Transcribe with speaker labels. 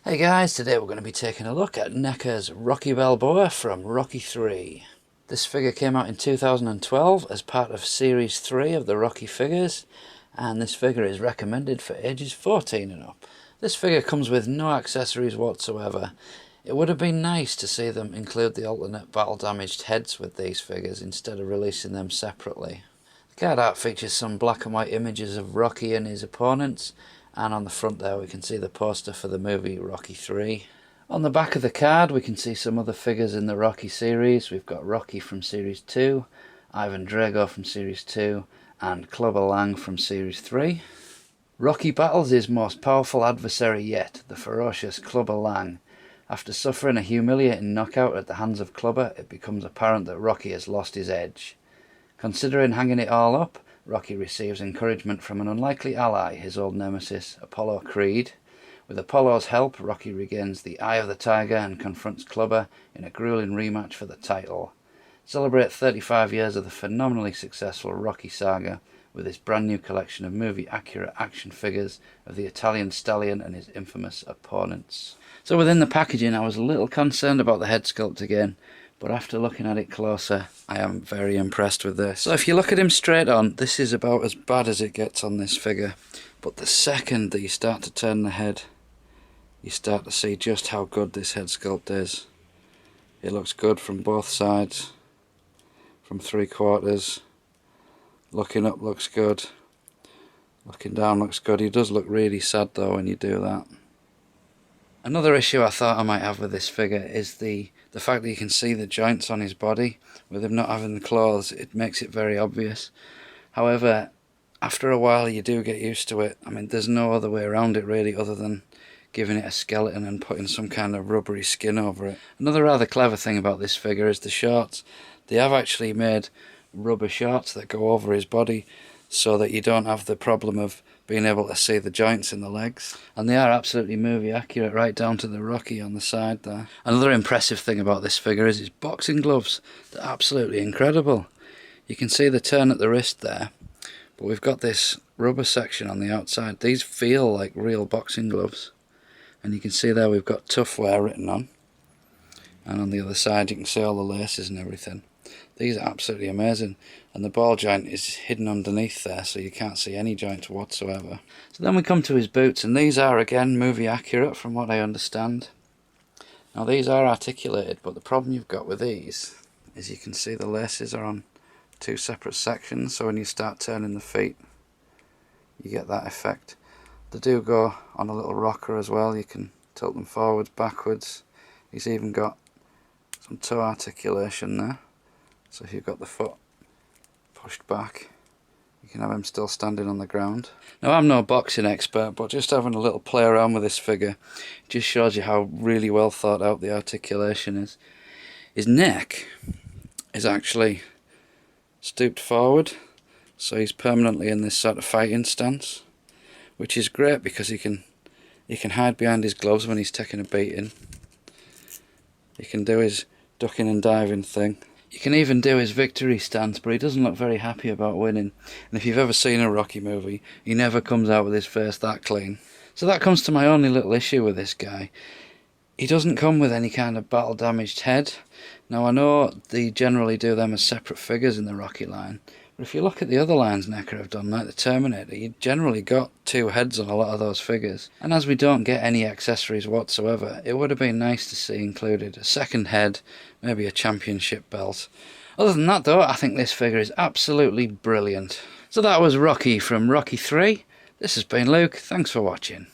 Speaker 1: Hey guys, today we're going to be taking a look at NECA's Rocky Balboa from Rocky 3. This figure came out in 2012 as part of Series 3 of the Rocky figures, and this figure is recommended for ages 14 and up. This figure comes with no accessories whatsoever. It would have been nice to see them include the alternate battle damaged heads with these figures instead of releasing them separately. The card art features some black and white images of Rocky and his opponents, and on the front there we can see the poster for the movie Rocky 3. On the back of the card we can see some other figures in the Rocky series. We've got Rocky from Series 2, Ivan Drago from Series 2, and Clubber Lang from Series 3. Rocky battles his most powerful adversary yet, the ferocious Clubber Lang. After suffering a humiliating knockout at the hands of Clubber, it becomes apparent that Rocky has lost his edge. Considering hanging it all up, Rocky receives encouragement from an unlikely ally, his old nemesis, Apollo Creed. With Apollo's help, Rocky regains the Eye of the Tiger and confronts Clubber in a grueling rematch for the title. Celebrate 35 years of the phenomenally successful Rocky saga with this brand new collection of movie-accurate action figures of the Italian stallion and his infamous opponents. So within the packaging I was a little concerned about the head sculpt again, but after looking at it closer, I am very impressed with this. So if you look at him straight on, this is about as bad as it gets on this figure. But the second that you start to turn the head, you start to see just how good this head sculpt is. It looks good from both sides, from 3/4. Looking up looks good. Looking down looks good. He does look really sad though when you do that. Another issue I thought I might have with this figure is the fact that you can see the joints on his body. With him not having the clothes, it makes it very obvious. However, after a while you do get used to it. I mean, there's no other way around it really other than giving it a skeleton and putting some kind of rubbery skin over it. Another rather clever thing about this figure is the shorts. They have actually made rubber shorts that go over his body so that you don't have the problem of being able to see the joints in the legs. And they are absolutely movie accurate right down to the Rocky on the side there. Another impressive thing about this figure is his boxing gloves. They're absolutely incredible. You can see the turn at the wrist there, but we've got this rubber section on the outside. These feel like real boxing gloves. And you can see there we've got tough wear written on. And on the other side you can see all the laces and everything. These are absolutely amazing, and the ball joint is hidden underneath there so you can't see any joints whatsoever. So then we come to his boots, and these are again movie accurate from what I understand. Now these are articulated, but the problem you've got with these is you can see the laces are on two separate sections, so when you start turning the feet you get that effect. They do go on a little rocker as well. You can tilt them forwards, backwards. He's even got some toe articulation there. So if you've got the foot pushed back, you can have him still standing on the ground. Now I'm no boxing expert, but just having a little play around with this figure just shows you how really well thought out the articulation is. His neck is actually stooped forward, so he's permanently in this sort of fighting stance, which is great because he can hide behind his gloves when he's taking a beating. He can do his ducking and diving thing. You can even do his victory stance, but he doesn't look very happy about winning. And if you've ever seen a Rocky movie, he never comes out with his face that clean. So that comes to my only little issue with this guy. He doesn't come with any kind of battle damaged head. Now I know they generally do them as separate figures in the Rocky line, but if you look at the other lines NECA have done, like the Terminator, you generally got two heads on a lot of those figures. And as we don't get any accessories whatsoever, it would have been nice to see included a second head, maybe a championship belt. Other than that though, I think this figure is absolutely brilliant. So that was Rocky from Rocky 3. This has been Luke, thanks for watching.